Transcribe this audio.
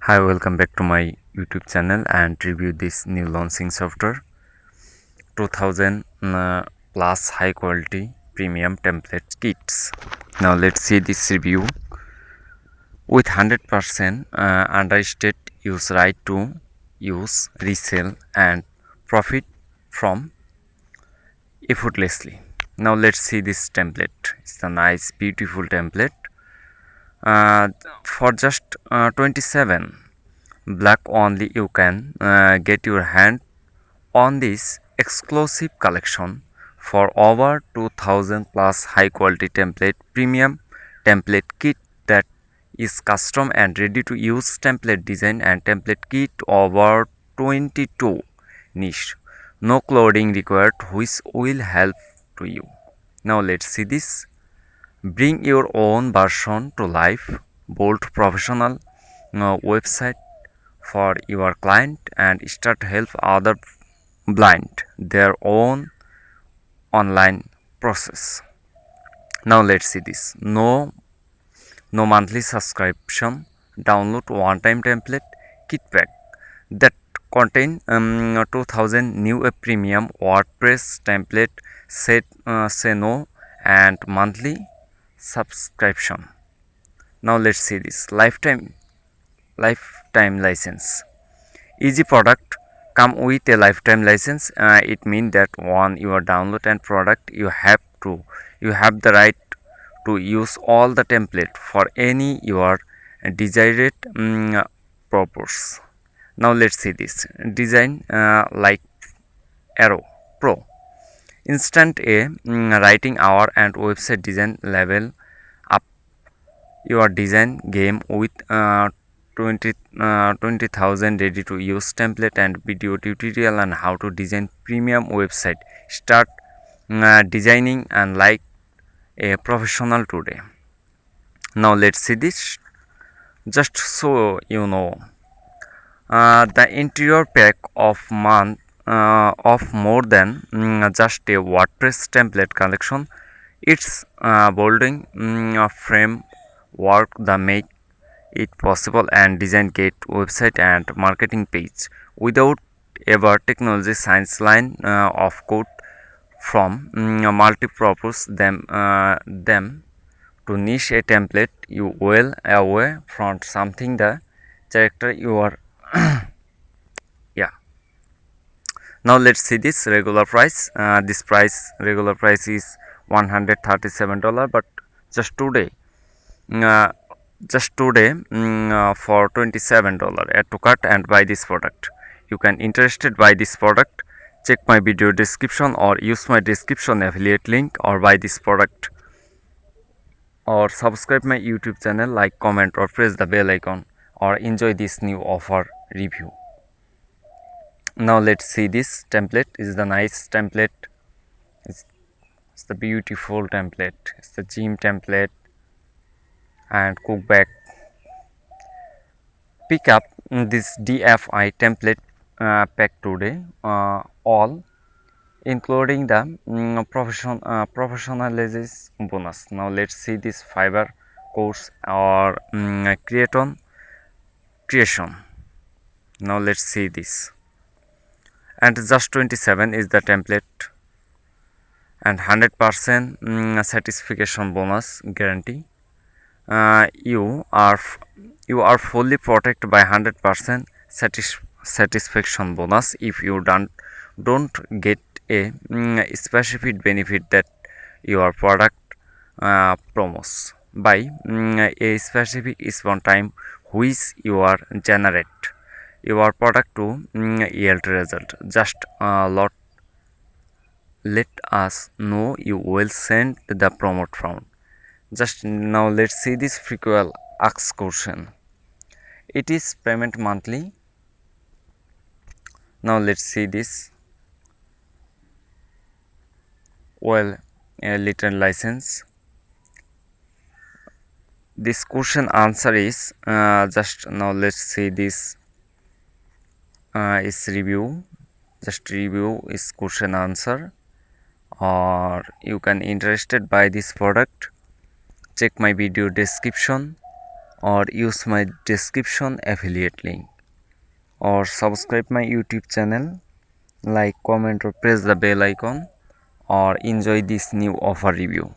Hi, welcome back to my YouTube channel and review this new launching software 2000 plus high quality premium template kits. Now let's see this review with 100% unrestricted use right to use, resell and profit from effortlessly. Now let's see this template. It's a nice beautiful template uh, for just 27 black only you can get your hand on this exclusive collection for over 2000 plus high quality template premium template kit that is custom and ready to use template design and template kit over 22 niche, no clothing required, which will help to you. Now let's see this. Bring your own version to life. Bold professional website for your client and start help other blind their own online process. Now let's see this. No monthly subscription. Download one time template kit pack that contain 2000 new premium WordPress template set say no and monthly subscription. Now let's see this. Lifetime license. Easy product come with a lifetime license. It means that one you download and product you have the right to use all the template for any your desired purpose. Now let's see this. Design like Arrow Pro. Instant a writing hour and website design level up your design game with 20,000 ready to use template and video tutorial on how to design premium website. Start designing and like a professional today. Now let's see this. Just so you know, the interior pack of more than just a WordPress template collection. It's bolding framework that make it possible and design get website and marketing page without ever technology science line of code from multi-purpose them to niche a template you well away from something the character you are. Yeah, now let's see this regular price. This price regular price is $137, but just today uh, for $27 add to cart and buy this product. You can interested by this product, check my video description or use my description affiliate link or buy this product or subscribe my YouTube channel, like, comment or press the bell icon or enjoy this new offer review. Now let's see this template. Is the nice template. It's the beautiful template. It's the gym template and cook bag. Pick up this DFI template pack today, all including the professionalizes bonus. Now let's see this fiber course or creation. Now let's see this, and just 27 is the template and 100% satisfaction bonus guarantee. You are fully protected by 100% satisfaction bonus if you don't get a specific benefit that your product promos by a specific is one time which you are generate your product to yield result. Just let us know you will send the promote round. Just now let's see this frequent ask question. It is payment monthly. Now let's see this. Well, a little license. This question answer is just now let's see this is review. Just review is question answer, or you can interested by this product, check my video description or use my description affiliate link, or subscribe my YouTube channel, like, comment or press the bell icon, or enjoy this new offer review.